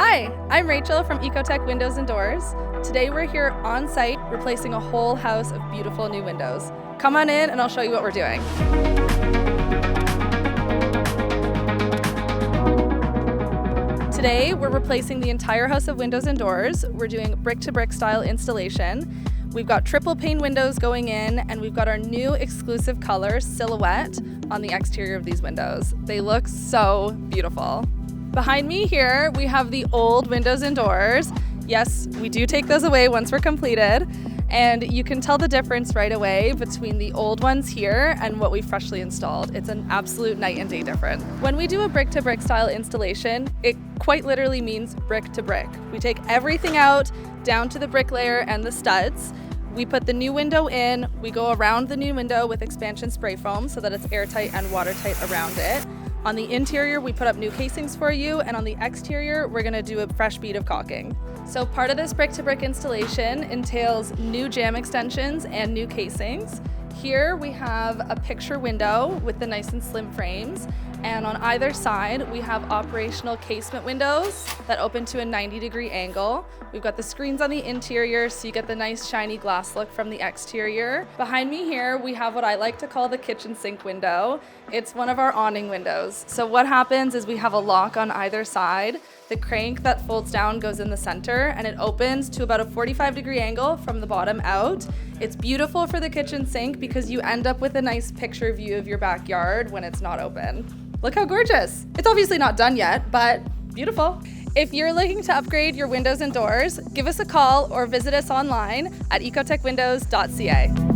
Hi, I'm Rachel from Ecotech Windows and Doors. Today we're here on site replacing a whole house of beautiful new windows. Come on in and I'll show you what we're doing. Today we're replacing the entire house of windows and doors. We're doing brick-to-brick style installation. We've got triple pane windows going in, and we've got our new exclusive color Silhouette on the exterior of these windows. They look so beautiful. Behind me here, we have the old windows and doors. Yes, we do take those away once we're completed, and you can tell the difference right away between the old ones here and what we freshly installed. It's an absolute night and day difference. When we do a brick-to-brick style installation, it quite literally means brick to brick. We take everything out down to the brick layer and the studs. We put the new window in, we go around the new window with expansion spray foam so that it's airtight and watertight around it. On the interior, we put up new casings for you, and on the exterior, we're gonna do a fresh bead of caulking. So part of this brick-to-brick installation entails new jamb extensions and new casings. Here we have a picture window with the nice and slim frames, and on either side we have operational casement windows that open to a 90-degree angle. We've got the screens on the interior so you get the nice shiny glass look from the exterior. Behind me here we have what I like to call the kitchen sink window. It's one of our awning windows. So what happens is we have a lock on either side. The crank that folds down goes in the center and it opens to about a 45-degree angle from the bottom out. It's beautiful for the kitchen sink because you end up with a nice picture view of your backyard when it's not open. Look how gorgeous. It's obviously not done yet, but beautiful. If you're looking to upgrade your windows and doors, give us a call or visit us online at ecotechwindows.ca.